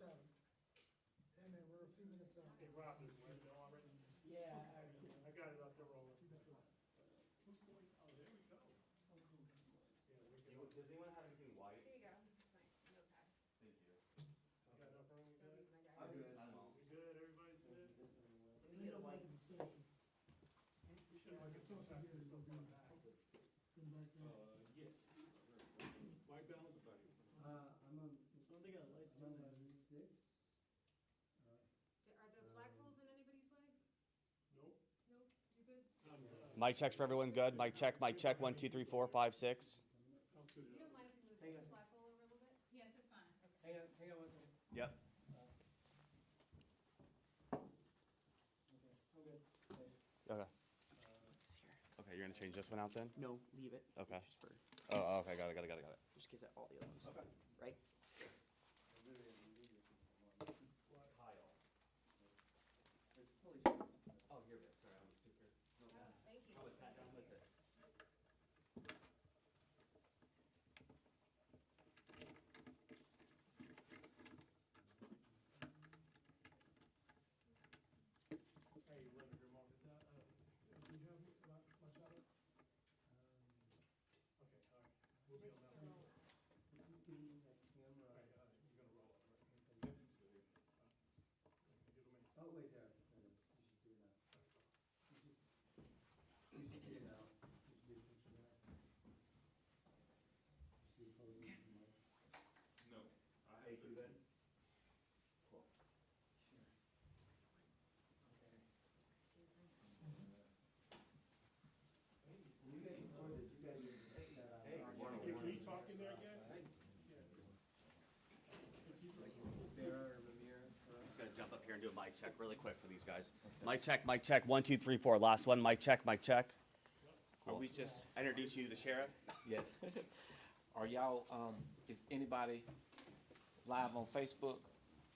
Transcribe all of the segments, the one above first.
7. Hey man, we're a few minutes out. Hey, Rob, is it already? Yeah, I got it up there rolling. Keep it going. Oh, there we go. Yeah, we can. Does anyone have anything white? Here you go. It's my notepad. Thank you. I got enough room, you Don't good? need my diary. I'm good. I'm all. We good, everybody's good? Clean up like the station. We should have like a talk back to this up front back. Come back there. Yes. White balance, buddy. I'm on. Don't they got lights on that? 6. Are the flagpoles in anybody's way? Nope. Nope. You good? Mic checks for everyone. Good. Mic check. 1, 2, 3, 4, 5, 6. You don't mind if we move the flagpole over a little bit? Yes, that's fine. Hang on 1 second. Yep. Okay, I'm good. Okay. Okay, you're gonna change this one out then? No, leave it. Okay. Just for, Oh, okay. Got it. just gives it all the other ones. Okay. Right? Kyle. Oh, you're good. Sorry, I was super. Oh, thank you. I was sat down with it. Hey, Linda, your mom, is that, Do you have my shadow? okay, all right. We'll be on that. All right, you're gonna roll it, right? Give them any. Oh, wait, there. You should see it now. You should see it now. You should be a picture of that. You see the photo? No. Hey, you good? Cool. Sure. Okay. Excuse me. You guys recorded, you guys did that. Hey, good morning. Hey, can you talk in there again? Bearer, Ramir. I'm just gonna jump up here and do a mic check really quick for these guys. Mic check. 1, 2, 3, 4. Last one. Mic check. Are we just, I introduce you to the sheriff. yes. Are y'all, is anybody live on Facebook?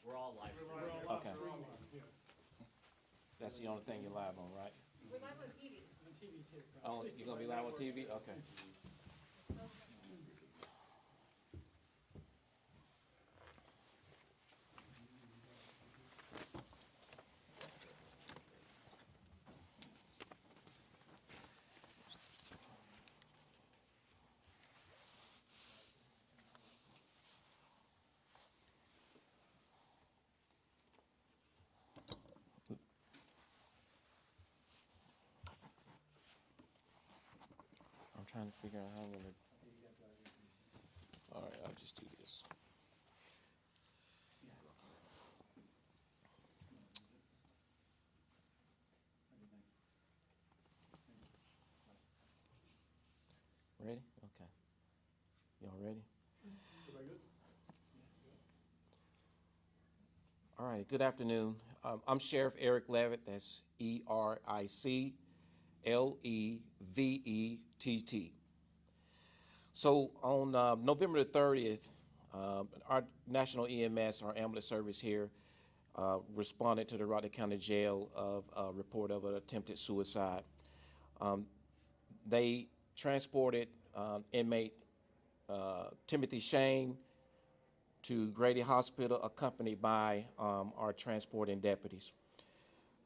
We're all live. Okay. That's the only thing you're live on, right? We're live on TV. On TV too. Oh, you're gonna be live on TV? Okay. I'm trying to figure out how I'm gonna. All right, I'll just do this. Ready? Okay. Y'all ready? Everybody good? All right, good afternoon. I'm Sheriff Eric Levitt, that's EricLevett. So on November the 30th, our national EMS, our ambulance service here, responded to the Rockdale County Jail of a report of an attempted suicide. They transported inmate Timothy Shane to Grady Hospital, accompanied by our transporting deputies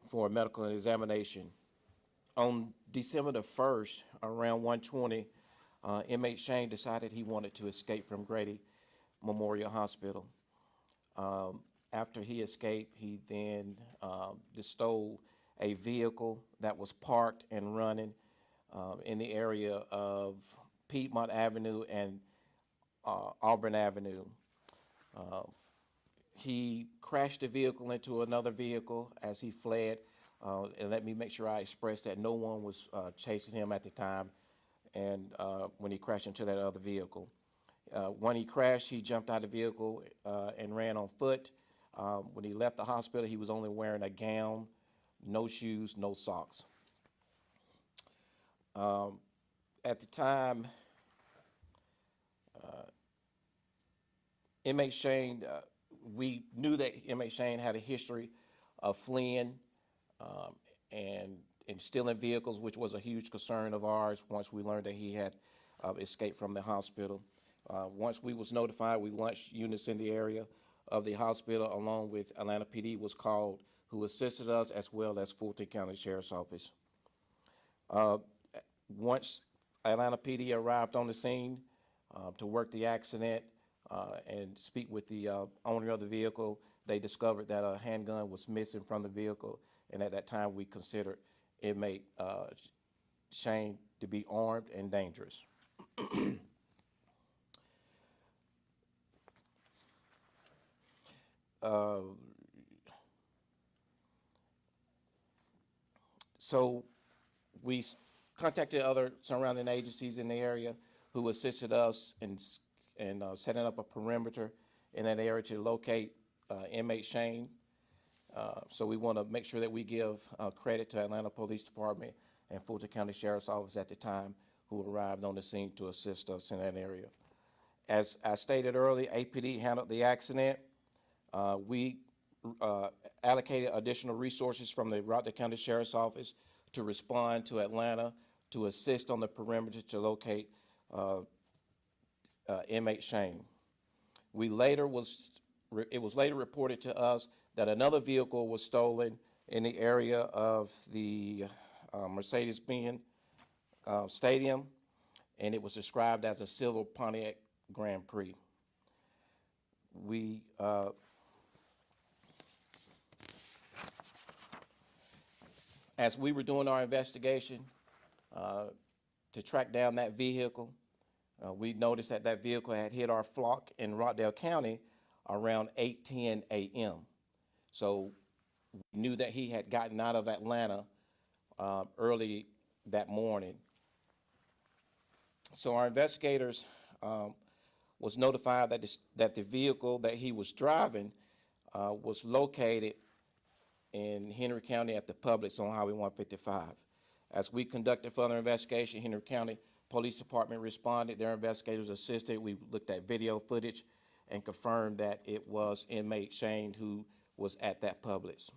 for a medical examination. On December the 1st, around 1:20, inmate Shane decided he wanted to escape from Grady Memorial Hospital. After he escaped, he then stole a vehicle that was parked and running in the area of Piedmont Avenue and Auburn Avenue. He crashed the vehicle into another vehicle as he fled. And let me make sure I express that no one was chasing him at the time and when he crashed into that other vehicle. When he crashed, he jumped out of the vehicle and ran on foot. When he left the hospital, he was only wearing a gown, no shoes, no socks. At the time, inmate Shane, we knew that inmate Shane had a history of fleeing and stealing vehicles, which was a huge concern of ours once we learned that he had escaped from the hospital. Once we was notified, we launched units in the area of the hospital, along with Atlanta PD, was called, who assisted us, as well as Fulton County Sheriff's Office. Once Atlanta PD arrived on the scene to work the accident and speak with the owner of the vehicle, they discovered that a handgun was missing from the vehicle, and at that time we considered inmate Shane to be armed and dangerous. So we contacted other surrounding agencies in the area who assisted us in setting up a perimeter in that area to locate inmate Shane. So we want to make sure that we give credit to Atlanta Police Department and Fulton County Sheriff's Office at the time, who arrived on the scene to assist us in that area. As I stated earlier, APD handled the accident. We allocated additional resources from the Rockdale County Sheriff's Office to respond to Atlanta to assist on the perimeter to locate inmate Shane. It was later reported to us that another vehicle was stolen in the area of the Mercedes-Benz Stadium, and it was described as a silver Pontiac Grand Prix. As we were doing our investigation to track down that vehicle, we noticed that that vehicle had hit our flock in Rockdale County around 8:10 a.m. So we knew that he had gotten out of Atlanta early that morning. So our investigators was notified that the vehicle that he was driving was located in Henry County at the Publix on Highway 155. As we conducted further investigation, Henry County Police Department responded. Their investigators assisted. We looked at video footage and confirmed that it was inmate Shane who was at that Publix.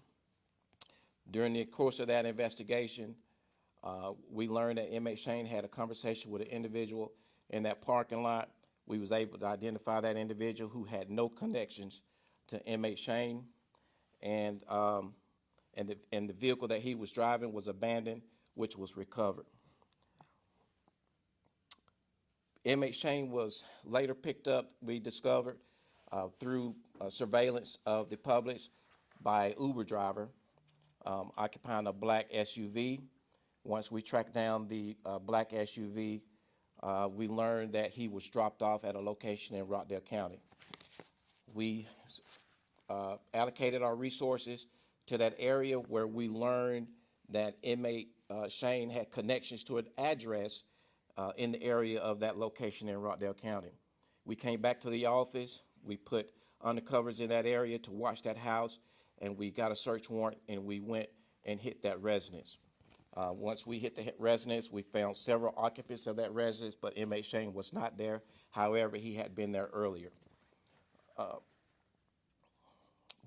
During the course of that investigation, we learned that inmate Shane had a conversation with an individual in that parking lot. We was able to identify that individual who had no connections to inmate Shane, and the vehicle that he was driving was abandoned, which was recovered. Inmate Shane was later picked up, we discovered, through surveillance of the Publix by an Uber driver occupying a black SUV. Once we tracked down the black SUV, we learned that he was dropped off at a location in Rockdale County. We allocated our resources to that area where we learned that inmate Shane had connections to an address in the area of that location in Rockdale County. We came back to the office. We put undercovers in that area to watch that house, and we got a search warrant, and we went and hit that residence. Once we hit the residence, we found several occupants of that residence, but inmate Shane was not there. However, he had been there earlier.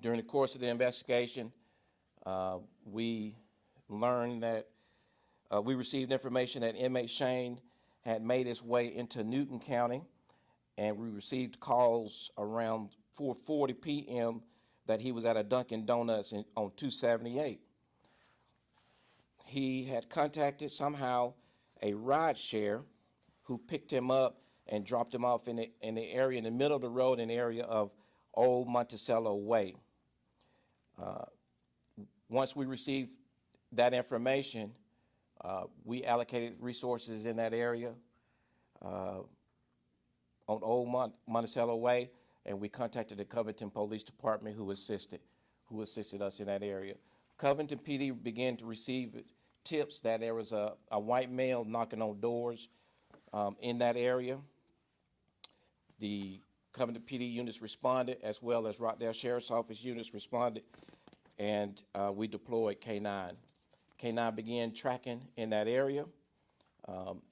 During the course of the investigation, we learned that we received information that inmate Shane had made his way into Newton County, and we received calls around 4:40 p.m. that he was at a Dunkin' Donuts on 278. He had contacted somehow a ride share who picked him up and dropped him off in the area, in the middle of the road, in the area of Old Monticello Way. Once we received that information, we allocated resources in that area on Old Monticello Way, and we contacted the Covington Police Department, who assisted us in that area. Covington PD began to receive tips that there was a white male knocking on doors in that area. The Covington PD units responded, as well as Rockdale Sheriff's Office units responded, and we deployed K9. K9 began tracking in that area.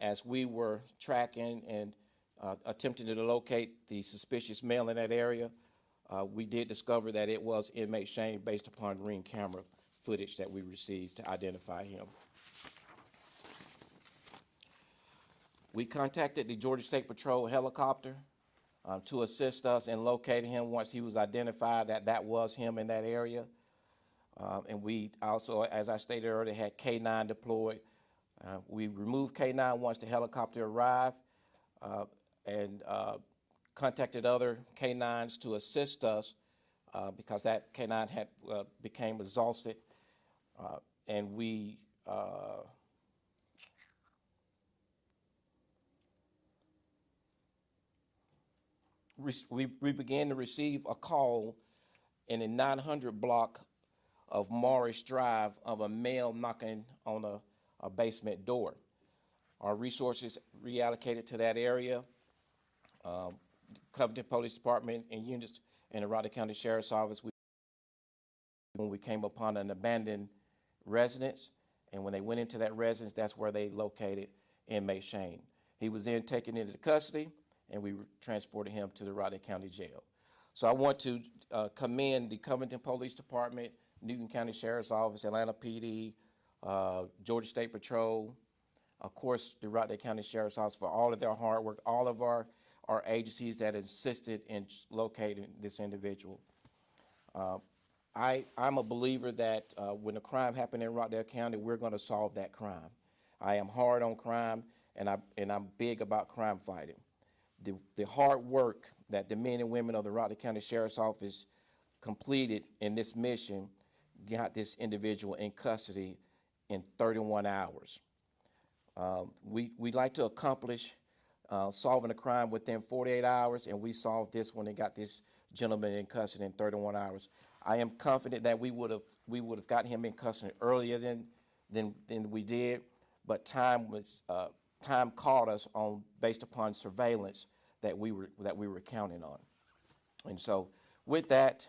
As we were tracking and attempting to locate the suspicious male in that area, we did discover that it was inmate Shane based upon Ring camera footage that we received to identify him. We contacted the Georgia State Patrol helicopter to assist us in locating him once he was identified that that was him in that area. And we also, as I stated earlier, had K-9 deployed. We removed K-9 once the helicopter arrived, and contacted other K-9s to assist us because that K-9 had became exhausted, and we began to receive a call in a 900 block of Morris Drive of a male knocking on a basement door. Our resources reallocated to that area. Covington Police Department and units in the Rockdale County Sheriff's Office, when we came upon an abandoned residence, and when they went into that residence, that's where they located inmate Shane. He was then taken into custody, and we transported him to the Rockdale County Jail. So I want to commend the Covington Police Department, Newton County Sheriff's Office, Atlanta PD, Georgia State Patrol, of course, the Rockdale County Sheriff's Office for all of their hard work, all of our agencies that assisted in locating this individual. I'm a believer that when a crime happened in Rockdale County, we're going to solve that crime. I am hard on crime, and I'm big about crime fighting. The hard work that the men and women of the Rockdale County Sheriff's Office completed in this mission got this individual in custody in 31 hours. We'd like to accomplish solving a crime within 48 hours, and we solved this one and got this gentleman in custody in 31 hours. I am confident that we would have got him in custody earlier than we did, but time caught us on based upon surveillance that we were counting on. And so, with that,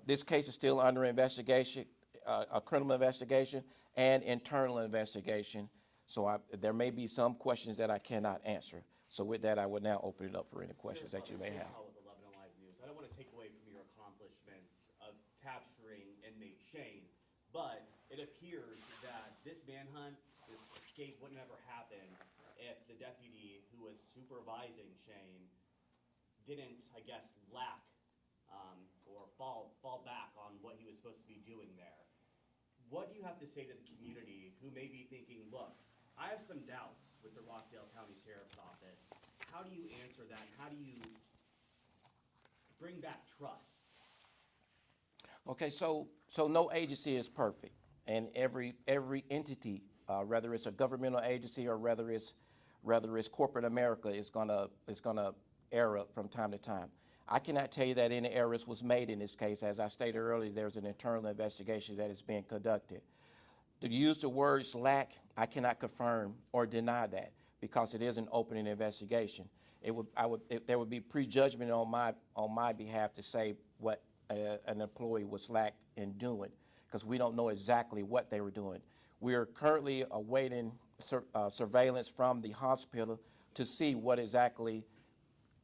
this case is still under investigation, a criminal investigation and internal investigation. So there may be some questions that I cannot answer. So with that, I would now open it up for any questions that you may have. With 11 Alive News. I don't want to take away from your accomplishments of capturing inmate Shane, but it appears that this manhunt, this escape would never happen if the deputy who was supervising Shane didn't, I guess, lack or fall back on what he was supposed to be doing there. What do you have to say to the community who may be thinking, look, I have some doubts with the Rockdale County Sheriff's Office. How do you answer that? How do you bring back trust? Okay, so no agency is perfect, and every entity, whether it's a governmental agency or whether it's corporate America, is gonna err from time to time. I cannot tell you that any errors was made in this case. As I stated earlier, there's an internal investigation that is being conducted. To use the words lack, I cannot confirm or deny that because it is an open investigation. There would be prejudgment on my behalf to say what an employee was lacked in doing because we don't know exactly what they were doing. We are currently awaiting surveillance from the hospital to see what exactly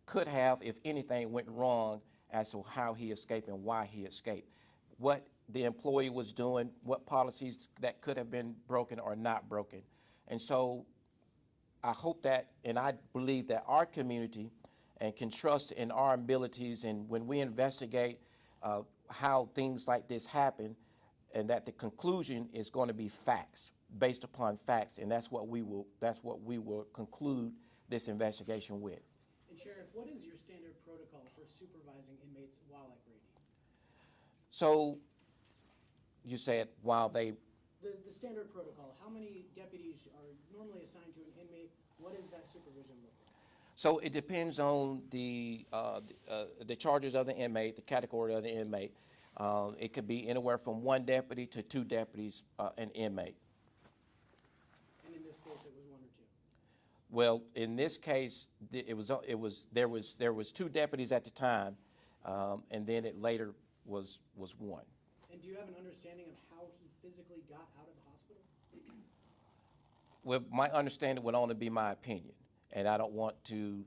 could have, if anything, went wrong as to how he escaped and why he escaped. What the employee was doing, what policies that could have been broken or not broken. And so I hope that, and I believe that our community and can trust in our abilities, and when we investigate how things like this happen, and that the conclusion is going to be facts, based upon facts, and that's what we will conclude this investigation with. And Sheriff, what is your standard protocol for supervising inmates while at Grady? So, you said while they... The standard protocol, how many deputies are normally assigned to an inmate? What does that supervision look like? So it depends on the charges of the inmate, the category of the inmate. It could be anywhere from 1 deputy to 2 deputies an inmate. And in this case, it was 1 or 2. Well, in this case, there was 2 deputies at the time, and then it later was 1. And do you have an understanding of how he physically got out of the hospital? Well, my understanding would only be my opinion, and I don't want to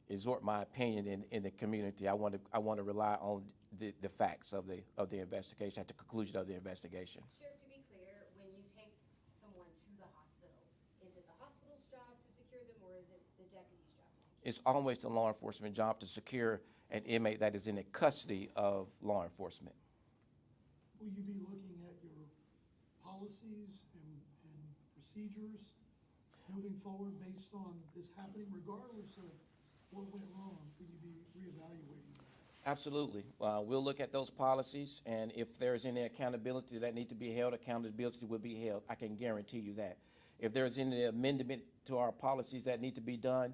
exhort my opinion in the community. I want to rely on the facts of the investigation, at the conclusion of the investigation. Sheriff, to be clear, when you take someone to the hospital, is it the hospital's job to secure them or is it the deputy's job to secure It's always the law enforcement job to secure an inmate that is in the custody of law enforcement. Will you be looking at your policies and procedures moving forward based on this happening, regardless of what went wrong? Will you be reevaluating that? Absolutely. We'll look at those policies, and if there's any accountability that need to be held, accountability will be held. I can guarantee you that. If there's any amendment to our policies that need to be done,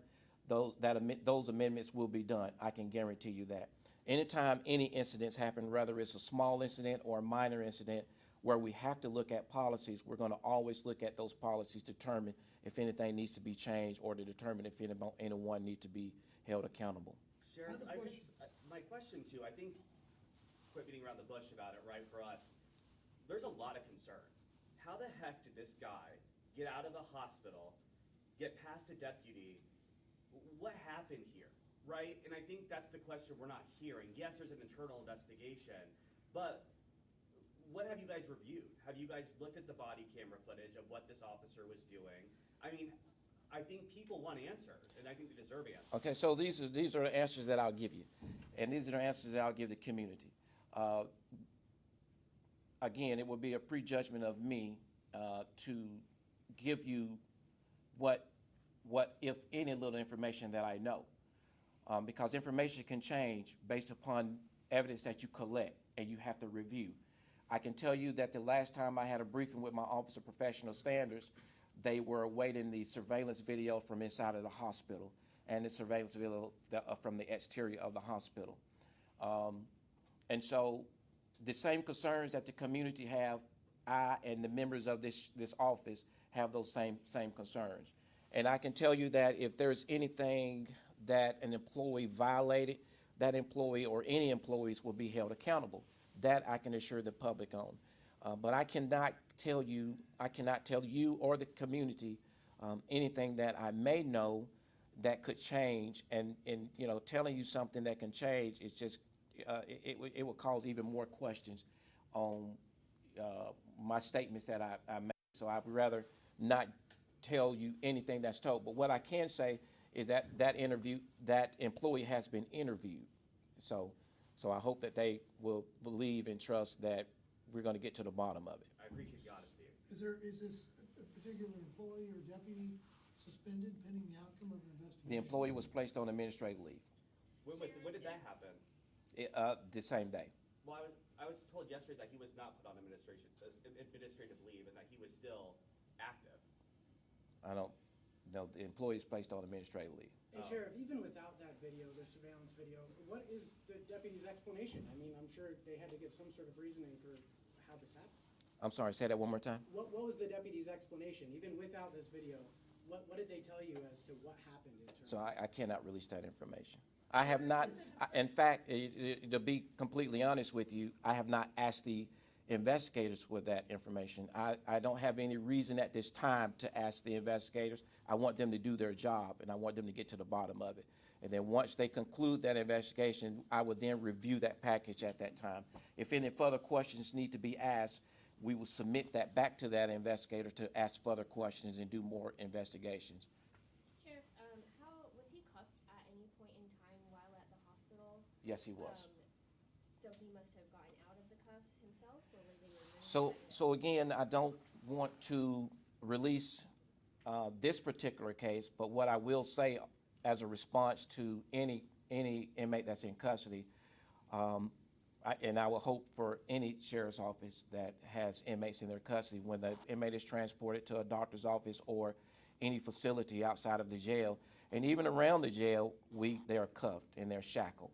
those amendments will be done. I can guarantee you that. Anytime any incidents happen, whether it's a small incident or a minor incident, where we have to look at policies, we're going to always look at those policies, determine if anything needs to be changed, or to determine if anyone needs to be held accountable. Sheriff, I have a I guess, my question too, I think, quit beating around the bush about it, right, for us, there's a lot of concern. How the heck did this guy get out of the hospital, get past the deputy? What happened here, right? And I think that's the question we're not hearing. Yes, there's an internal investigation, but what have you guys reviewed? Have you guys looked at the body camera footage of what this officer was doing? I mean, I think people want answers, and I think they deserve answers. Okay, so these are the answers that I'll give you, and these are the answers that I'll give the community. Again, it would be a prejudgment of me to give you what if any little information that I know, because information can change based upon evidence that you collect and you have to review. I can tell you that the last time I had a briefing with my Office of Professional Standards, they were awaiting the surveillance video from inside of the hospital and the surveillance video from the exterior of the hospital. And so the same concerns that the community have, I and the members of this office have those same concerns. And I can tell you that if there's anything that an employee violated, that employee or any employees will be held accountable. That I can assure the public on. But I cannot tell you or the community anything that I may know that could change. And you know, telling you something that can change is just it will cause even more questions on my statements that I make. So I'd rather not tell you anything that's told. But what I can say is that that employee has been interviewed. So I hope that they will believe and trust that we're going to get to the bottom of it. I appreciate the honesty. Is this a particular employee or deputy suspended pending the outcome of an investigation? The employee was placed on administrative leave. When did that happen? The same day. Well, I was told yesterday that he was not put on administrative leave and that he was still active. I don't know. The employee is placed on administrative leave. And Sheriff, even without that video, the surveillance video, what is the deputy's explanation? I mean, I'm sure they had to give some sort of reasoning for how this happened. I'm sorry, say that one more time. What was the deputy's explanation, even without this video? What did they tell you as to what happened in terms So I cannot release that information. I have not, in fact, to be completely honest with you, I have not asked the investigators for that information. I don't have any reason at this time to ask the investigators. I want them to do their job, and I want them to get to the bottom of it. And then once they conclude that investigation, I will then review that package at that time. If any further questions need to be asked, we will submit that back to that investigator to ask further questions and do more investigations. Sheriff, was he cuffed at any point in time while at the hospital? Yes, he was. So he must have gotten out of the cuffs himself, or were they So again, I don't want to release this particular case, but what I will say as a response to any inmate that's in custody, and I will hope for any sheriff's office that has inmates in their custody, when the inmate is transported to a doctor's office or any facility outside of the jail, and even around the jail, they are cuffed and they're shackled.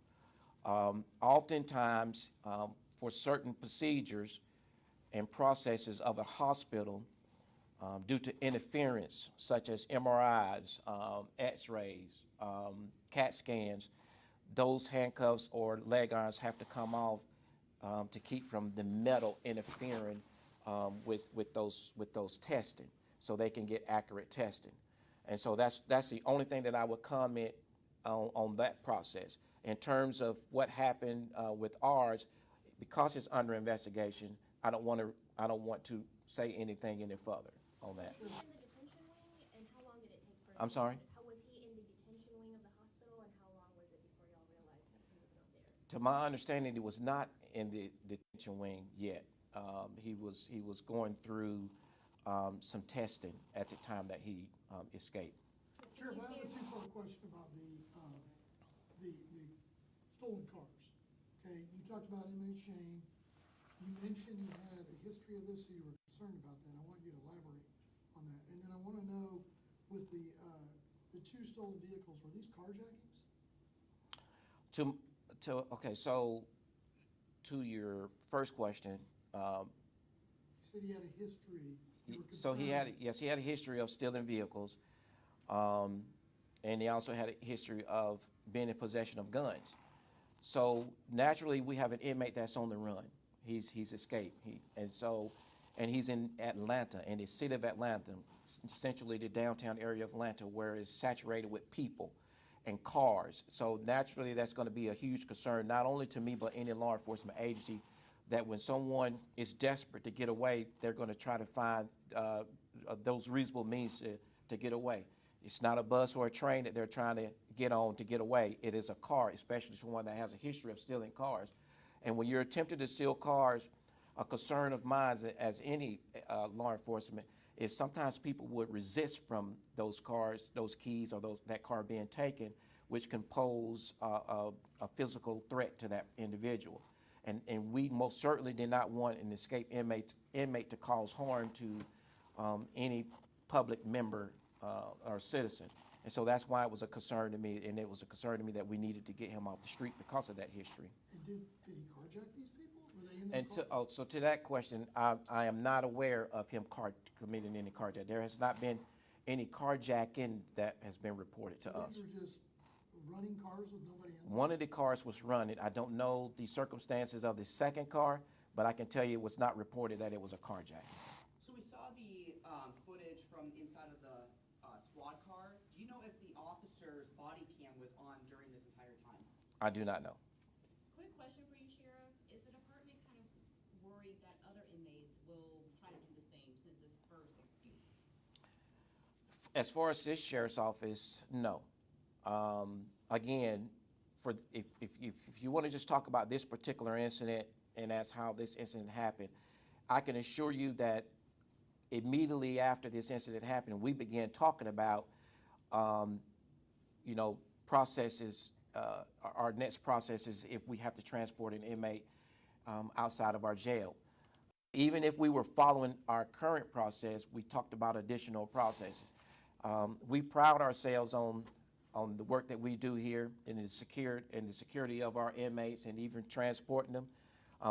Oftentimes, for certain procedures and processes of a hospital, due to interference, such as MRIs, X-rays, CAT scans, those handcuffs or leg irons have to come off to keep from the metal interfering with those testing, so they can get accurate testing. And so that's the only thing that I would comment on that process. In terms of what happened with ours, because it's under investigation, I don't want to say anything any further on that. Was he in the detention wing, and how long did it take for I'm sorry? How was he in the detention wing of the hospital? To my understanding, he was not in the detention wing yet. He was going through some testing at the time that he escaped. Sheriff, I have a two-part question about the stolen cars. Okay, you talked about inmate Shane. You mentioned he had a history of this, so you were concerned about that. I want you to elaborate on that. And then I want to know, with the two stolen vehicles, were these carjackings? Okay, so to your first question, You said he had a history. You were so he had a history of stealing vehicles, and he also had a history of being in possession of guns. So naturally, we have an inmate that's on the run. He's escaped. And he's in Atlanta, in the city of Atlanta, essentially the downtown area of Atlanta, where it's saturated with people and cars. So naturally, that's going to be a huge concern, not only to me, but any law enforcement agency, that when someone is desperate to get away, they're going to try to find those reasonable means to get away. It's not a bus or a train that they're trying to get on to get away. It is a car, especially someone that has a history of stealing cars. And when you're attempting to steal cars, a concern of mine as any law enforcement is sometimes people would resist from those cars, those keys, or that car being taken, which can pose a physical threat to that individual. And we most certainly did not want an escaped inmate to cause harm to any public member or citizen. And so that's why it was a concern to me, and it was a concern to me that we needed to get him off the street because of that history. And did he carjack these people? Were they in the car? So to that question, I am not aware of him committing any carjack. There has not been any carjacking that has been reported to us. These were just running cars with nobody in them? One of the cars was running. I don't know the circumstances of the second car, but I can tell you it was not reported that it was a carjacking. So we saw the footage from inside of the squad car. Do you know if the officer's body cam was on during this entire time? I do not know. Quick question for you, Sheriff. Is the department kind of worried that other inmates will try to do the same since this first escape? As far as this sheriff's office, no. Again, if you want to just talk about this particular incident and that's how this incident happened, I can assure you that immediately after this incident happened, we began talking about, processes, our next processes if we have to transport an inmate outside of our jail. Even if we were following our current process, we talked about additional processes. We pride ourselves on the work that we do here in the security of our inmates and even transporting them.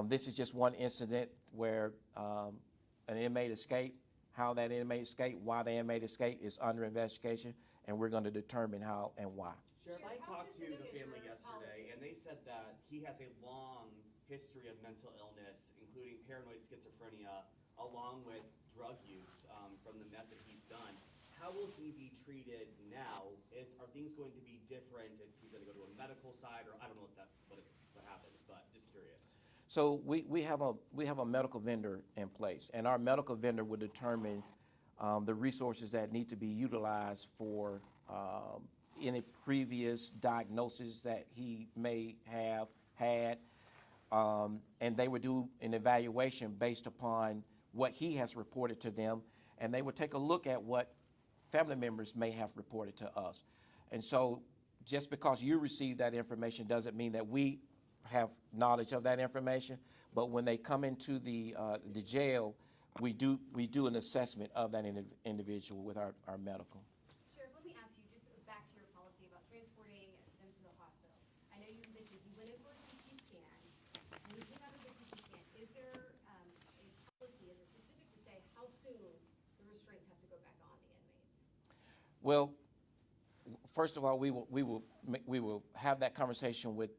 This is just one incident where an inmate escaped. How that inmate escaped, why the inmate escaped is under investigation, and we're going to determine how and why. Sheriff, I How talked to the specific is family your yesterday, policy? and they said that he has a long history of mental illness, including paranoid schizophrenia, along with drug use from the meth that he's done. How will he be treated now? Are things going to be different if he's going to go to a medical side, or I don't know what happens, but just curious. So we have a medical vendor in place, and our medical vendor will determine the resources that need to be utilized for any previous diagnosis that he may have had, and they would do an evaluation based upon what he has reported to them, and they would take a look at what family members may have reported to us. And so just because you receive that information doesn't mean that we have knowledge of that information, but when they come into the jail, we do an assessment of that individual with our medical. Sheriff, let me ask you, just back to your policy about transporting them to the hospital. I know you mentioned you went in for a CT scan, and you came out of the CT scan. Is there a policy, is it specific to say how soon the restraints have to go back on the inmates? Well, first of all, we will have that conversation with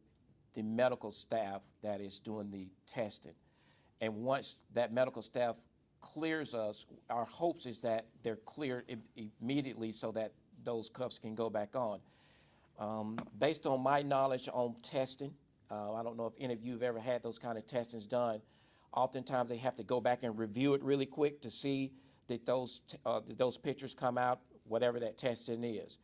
the medical staff that is doing the testing. And once that medical staff clears us, our hopes is that they're cleared immediately so that those cuffs can go back on. Based on my knowledge on testing, I don't know if any of you have ever had those kind of testings done. Oftentimes they have to go back and review it really quick to see that those pictures come out, whatever that testing is.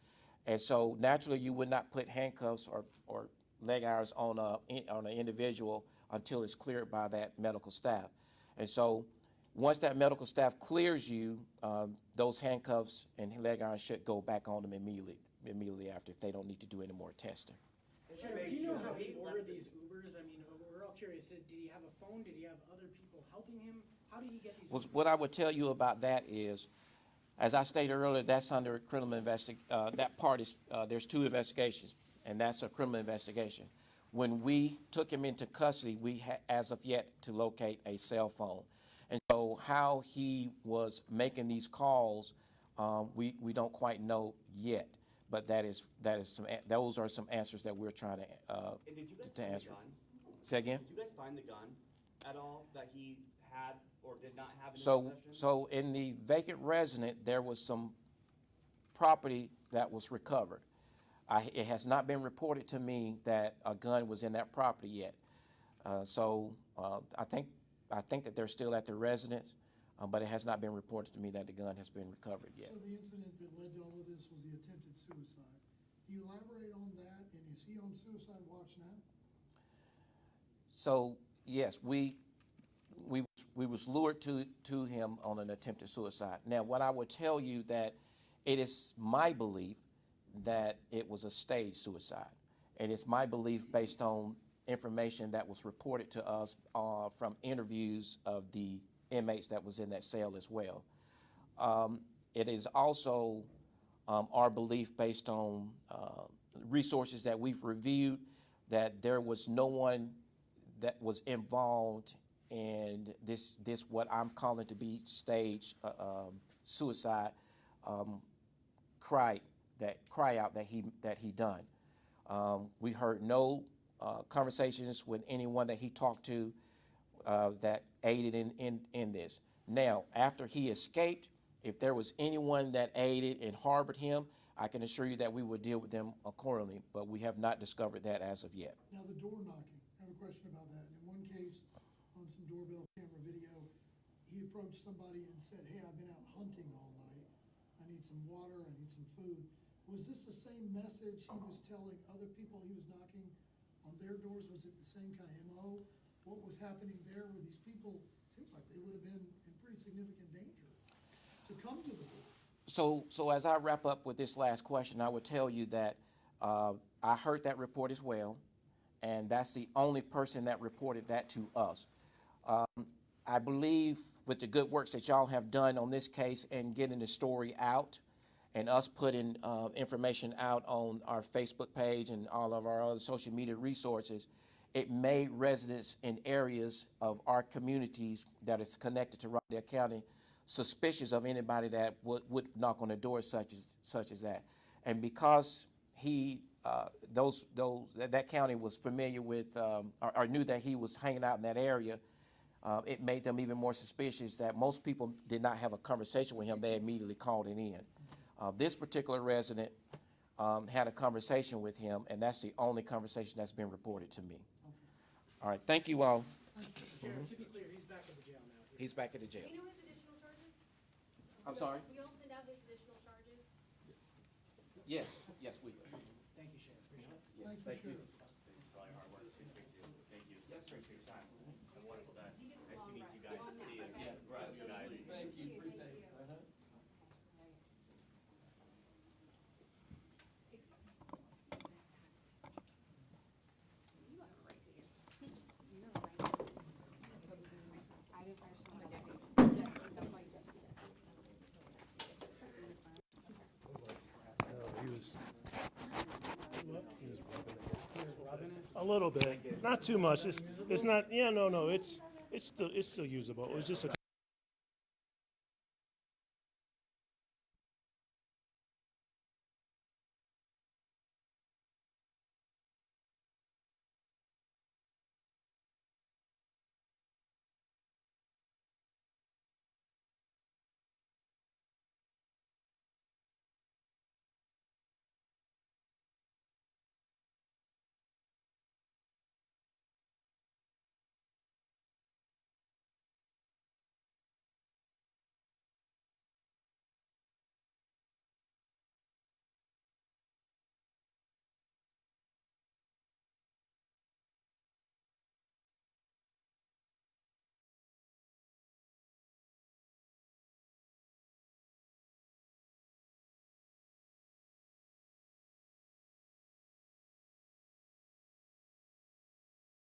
And so naturally you would not put handcuffs or leg irons on an individual until it's cleared by that medical staff. And so once that medical staff clears you, those handcuffs and leg irons should go back on them immediately after, if they don't need to do any more testing. Sheriff, do you know how he ordered these Ubers? I mean, we're all curious. Did he have a phone? Did he have other people helping him? How did he get these Ubers? What I would tell you about that is, as I stated earlier, that's under criminal that part is, there's 2 investigations, and that's a criminal investigation. When we took him into custody, we had, as of yet, to locate a cell phone. And so how he was making these calls, we don't quite know yet. But those are some answers that we're trying to And did you guys to find answer. the gun? Say again? Did you guys find the gun at all that he had or did not have in his So possession? in the vacant residence, there was some property that was recovered. It has not been reported to me that a gun was in that property yet. I think that they're still at the residence, but it has not been reported to me that the gun has been recovered yet. So the incident that led to all of this was the attempted suicide. Can you elaborate on that, and is he on suicide watch now? So yes, we was lured to him on an attempted suicide. Now, what I would tell you that it is my belief that it was a staged suicide, and it's my belief based on information that was reported to us from interviews of the inmates that was in that cell as well. It is also our belief based on resources that we've reviewed that there was no one that was involved in this what I'm calling to be staged suicide cry out that he done. We heard no conversations with anyone that he talked to that aided in this. Now, after he escaped, if there was anyone that aided and harbored him, I can assure you that we would deal with them accordingly, but we have not discovered that as of yet. Now, the door knocking, I have a question about that. In one case, on some doorbell camera video, he approached somebody and said, hey, I've been out hunting all night. I need some water, I need some food. Was this the same message he was telling other people he was knocking on their doors? Was it the same kind of MO? What was happening there with these people? Seems like they would have been in pretty significant danger to come to the door. So as I wrap up with this last question, I would tell you that I heard that report as well, and that's the only person that reported that to us. I believe with the good works that y'all have done on this case and getting the story out and us putting information out on our Facebook page and all of our other social media resources, it made residents in areas of our communities that is connected to Rockdale County suspicious of anybody that would knock on the door such as that. And because that county was familiar with or knew that he was hanging out in that area, it made them even more suspicious that most people did not have a conversation with him. They immediately called it in. This particular resident had a conversation with him, and that's the only conversation that's been reported to me. All right, thank you all. Sheriff, to be clear, he's back at the jail now. He's back at the jail. Do you know his additional charges? I'm sorry? We all send out his additional charges? Yes, we will. Thank you, Sheriff. Appreciate it. Yes, Thank you, thank you. Sheriff. Thanks for all your hard work. Appreciate you. Thank you. Yes, sir. Appreciate your time. Have a wonderful day. Nice to meet you guys. See you. Okay. Surprise you guys. Thank you. Appreciate it. A little bit, not too much. It's not. Yeah, no. It's still usable. It was just a